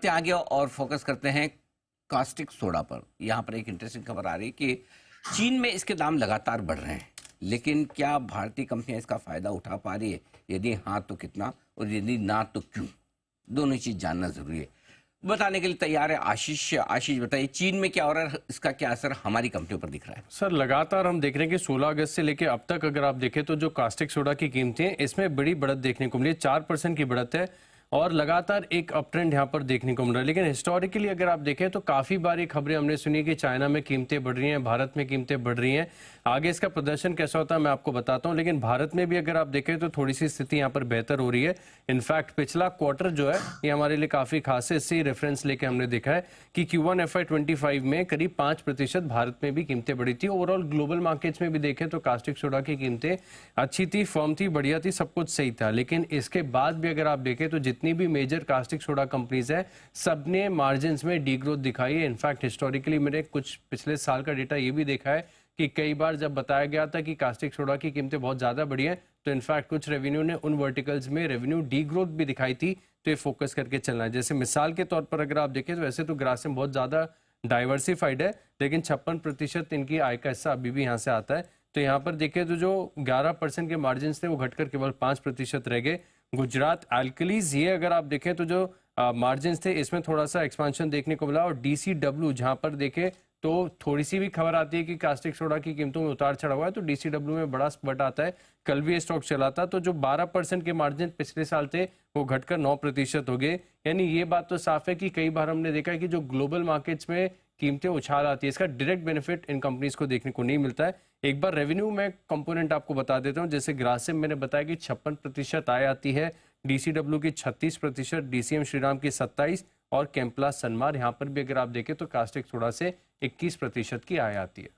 बढ़ते आगे और फोकस करते हैं कास्टिक सोडा पर। यहाँ पर एक इंटरेस्टिंग खबर आ रही है कि चीन में इसके दाम लगातार बढ़ रहे हैं, लेकिन क्या भारतीय कंपनियां इसका फायदा उठा पा रही है? यदि हाँ तो कितना, और यदि ना तो क्यों? दोनों चीज जानना जरूरी है। बताने के लिए तैयार है आशीष। आशीष बताइए, चीन में क्या हो रहा है, इसका क्या असर हमारी कंपनियों पर दिख रहा है? सर लगातार हम देख रहे हैं कि 16 अगस्त से लेकर अब तक अगर आप देखें तो जो कास्टिक सोडा की कीमतें हैं इसमें बड़ी बढ़त देखने को मिली है। 4% की बढ़त है और लगातार एक अप ट्रेंड यहाँ पर देखने को मिल रहा है। लेकिन हिस्टोरिकली अगर आप देखें तो काफ़ी बारी खबरें हमने सुनी कि चाइना में कीमतें बढ़ रही हैं, भारत में कीमतें बढ़ रही हैं। आगे इसका प्रदर्शन कैसा होता है मैं आपको बताता हूं, लेकिन भारत में भी अगर आप देखें तो थोड़ी सी स्थिति यहाँ पर बेहतर हो रही है। इनफैक्ट पिछला क्वार्टर जो है ये हमारे लिए काफ़ी खास है। इससे रेफरेंस लेके हमने देखा है कि Q1 FY25 में करीब 5% भारत में भी कीमतें बढ़ी थी। ओवरऑल ग्लोबल मार्केट्स में भी देखें तो कास्टिक सोडा की कीमतें अच्छी थी, फर्म थी, बढ़िया थी, सब कुछ सही था। लेकिन इसके बाद भी अगर आप देखें तो जितनी भी मेजर कास्टिक सोडा कंपनीज है सबने मार्जिन में डीग्रोथ दिखाई है। इनफैक्ट हिस्टोरिकली मैंने कुछ पिछले साल का डेटा ये भी देखा है कि कई बार जब बताया गया था कि कास्टिक सोडा की कीमतें बहुत ज़्यादा बढ़ी हैं तो इनफैक्ट कुछ रेवेन्यू ने उन वर्टिकल्स में रेवेन्यू डीग्रोथ भी दिखाई थी। तो ये फोकस करके चलना है। जैसे मिसाल के तौर पर अगर आप देखें तो वैसे तो ग्रासिम बहुत ज़्यादा डाइवर्सिफाइड है, लेकिन 56% इनकी आय का हिस्सा अभी भी यहाँ से आता है। तो यहाँ पर देखें तो जो 11% के मार्जिन थे वो घटकर केवल 5% रह गए। गुजरात एल्कलीज ये अगर आप देखें तो जो मार्जिन थे इसमें थोड़ा सा एक्सपांशन देखने को मिला। और DCW जहां पर देखें तो थोड़ी सी भी खबर आती है कि कास्टिक सोडा की कीमतों में उतार चढ़ा हुआ है तो DCW में बड़ा स्पट आता है। कल भी ये स्टॉक चला था तो जो 12% के मार्जिन पिछले साल थे वो घटकर 9% हो गए। यानी ये बात तो साफ है कि कई बार हमने देखा है कि जो ग्लोबल मार्केट्स में कीमतें उछाल आती है इसका डायरेक्ट बेनिफिट इन कंपनीज को देखने को नहीं मिलता है। एक बार रेवेन्यू में कंपोनेंट आपको बता देता हूं। जैसे ग्रासिम मैंने बताया कि 56% आय आती है, DCW की 36%, DCM श्रीराम की 27% और केम्पला सनमार यहाँ पर भी अगर आप देखें तो कास्टिक सोडा से 21% की आय आती है।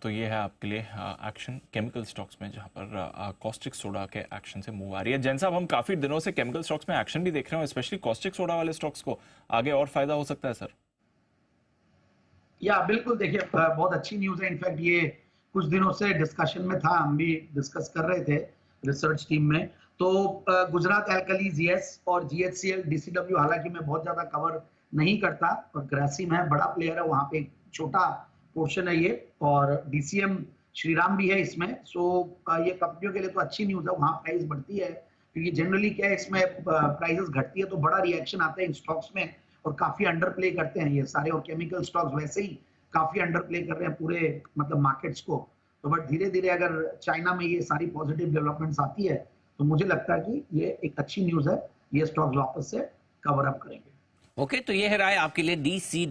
तो ये है आपके लिए एक्शन केमिकल स्टॉक्स में जहां पर कॉस्टिक सोडा के एक्शन से मूव आ रही है। जैन साहब, हम काफी दिनों से केमिकल स्टॉक्स में एक्शन भी देख रहे हैं, स्पेशली कॉस्टिक सोडा वाले स्टॉक्स को आगे और फायदा हो सकता है सर? या बिल्कुल, देखिए बहुत अच्छी न्यूज़ है। इनफैक्ट ये कुछ दिनों से डिस्कशन में था, हम भी डिस्कस कर रहे थे रिसर्च टीम में। तो गुजरात एल्कलीज यस और GHCL DCW हालांकि मैं बहुत ज्यादा कवर नहीं करता, और ग्रासिम है बड़ा प्लेयर है, वहां पे एक छोटा पोर्शन है ये, और DCM श्रीराम भी है इसमें। सो ये कंपनियों के लिए तो अच्छी न्यूज़ है, वहां प्राइस बढ़ती है क्योंकि जनरली क्या है इसमें प्राइसेस घटती है तो बड़ा रिएक्शन आता है इन स्टॉक्स में और काफी अंडर प्ले करते हैं ये सारे। और केमिकल स्टॉक्स वैसे ही काफी अंडर प्ले कर रहे हैं पूरे मतलब मार्केट्स को। तो बट धीरे धीरे अगर चाइना में ये सारी पॉजिटिव डेवलपमेंट्स आती है तो मुझे लगता है कि ये एक अच्छी न्यूज़ है, ये स्टॉक्स वापस से कवर अप करेंगे। ओके, तो ये है राय आपके लिए DC